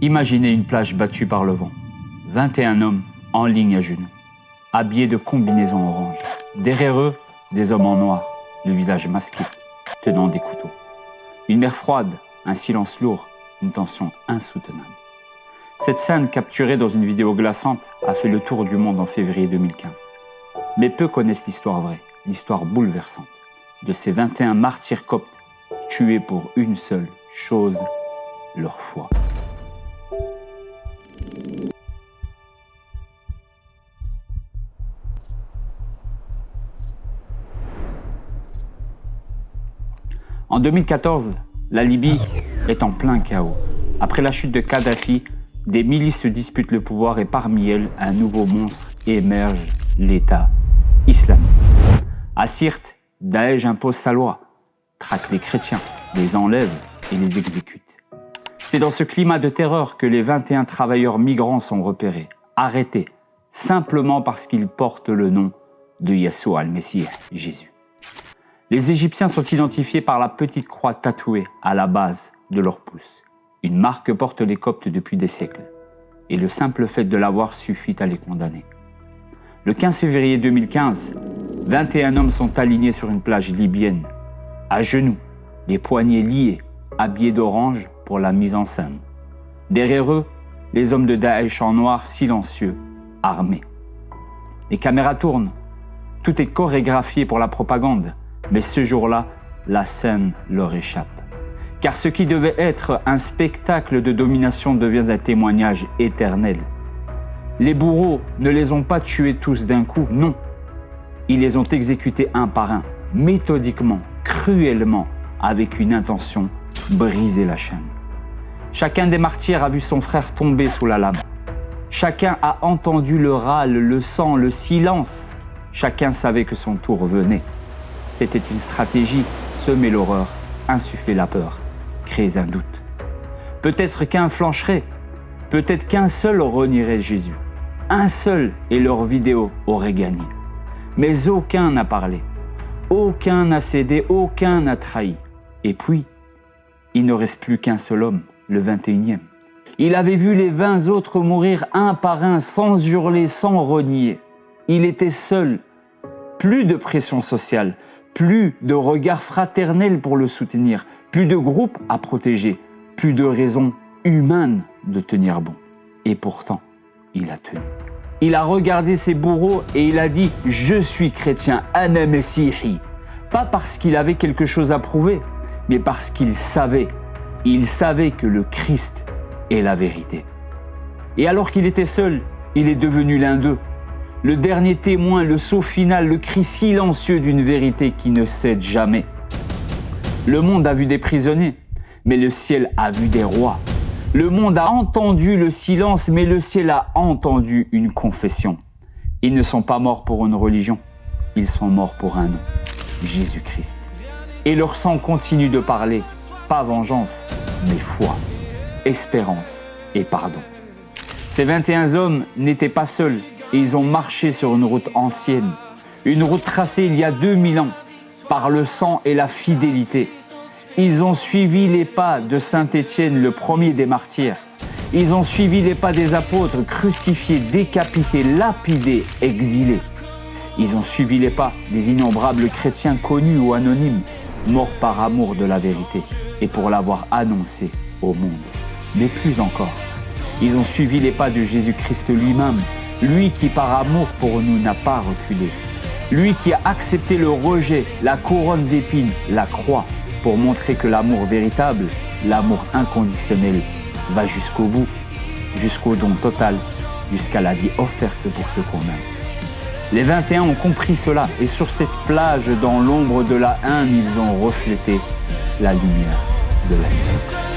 Imaginez une plage battue par le vent. 21 hommes en ligne à genoux, habillés de combinaisons oranges. Derrière eux, des hommes en noir, le visage masqué, tenant des couteaux. Une mer froide, un silence lourd, une tension insoutenable. Cette scène, capturée dans une vidéo glaçante, a fait le tour du monde en février 2015. Mais peu connaissent l'histoire vraie, l'histoire bouleversante de ces 21 martyrs coptes tués pour une seule chose, leur foi. En 2014, la Libye est en plein chaos. Après la chute de Kadhafi, des milices se disputent le pouvoir et parmi elles, un nouveau monstre émerge, l'État islamique. À Sirte, Daesh impose sa loi, traque les chrétiens, les enlève et les exécute. C'est dans ce climat de terreur que les 21 travailleurs migrants sont repérés, arrêtés, simplement parce qu'ils portent le nom de Yeshua al-Messie, Jésus. Les Égyptiens sont identifiés par la petite croix tatouée à la base de leur pouce, une marque que portent les Coptes depuis des siècles. Et le simple fait de l'avoir suffit à les condamner. Le 15 février 2015, 21 hommes sont alignés sur une plage libyenne, à genoux, les poignets liés, habillés d'orange pour la mise en scène. Derrière eux, les hommes de Daesh en noir, silencieux, armés. Les caméras tournent, tout est chorégraphié pour la propagande. Mais ce jour-là, la scène leur échappe. Car ce qui devait être un spectacle de domination devient un témoignage éternel. Les bourreaux ne les ont pas tués tous d'un coup, non. Ils les ont exécutés un par un, méthodiquement, cruellement, avec une intention, briser la chaîne. Chacun des martyrs a vu son frère tomber sous la lame. Chacun a entendu le râle, le sang, le silence. Chacun savait que son tour venait. C'était une stratégie, semer l'horreur, insuffler la peur, créer un doute. Peut-être qu'un flancherait, peut-être qu'un seul renierait Jésus. Un seul et leur vidéo aurait gagné. Mais aucun n'a parlé, aucun n'a cédé, aucun n'a trahi. Et puis, il ne reste plus qu'un seul homme, le 21e. Il avait vu les 20 autres mourir un par un, sans hurler, sans renier. Il était seul, plus de pression sociale, plus de regard fraternel pour le soutenir, plus de groupe à protéger, plus de raisons humaines de tenir bon. Et pourtant, il a tenu. Il a regardé ses bourreaux et il a dit « Je suis chrétien, ana messihi ». Pas parce qu'il avait quelque chose à prouver, mais parce qu'il savait. Il savait que le Christ est la vérité. Et alors qu'il était seul, il est devenu l'un d'eux. Le dernier témoin, le sceau final, le cri silencieux d'une vérité qui ne cède jamais. Le monde a vu des prisonniers, mais le ciel a vu des rois. Le monde a entendu le silence, mais le ciel a entendu une confession. Ils ne sont pas morts pour une religion, ils sont morts pour un nom, Jésus-Christ. Et leur sang continue de parler, pas vengeance, mais foi, espérance et pardon. Ces 21 hommes n'étaient pas seuls. Et ils ont marché sur une route ancienne, une route tracée il y a 2000 ans, par le sang et la fidélité. Ils ont suivi les pas de Saint Étienne, le premier des martyrs. Ils ont suivi les pas des apôtres, crucifiés, décapités, lapidés, exilés. Ils ont suivi les pas des innombrables chrétiens connus ou anonymes, morts par amour de la vérité et pour l'avoir annoncé au monde. Mais plus encore, ils ont suivi les pas de Jésus-Christ lui-même, lui qui par amour pour nous n'a pas reculé. Lui qui a accepté le rejet, la couronne d'épines, la croix, pour montrer que l'amour véritable, l'amour inconditionnel, va jusqu'au bout, jusqu'au don total, jusqu'à la vie offerte pour ceux qu'on aime. Les 21 ont compris cela et sur cette plage, dans l'ombre de la haine, ils ont reflété la lumière de la vie.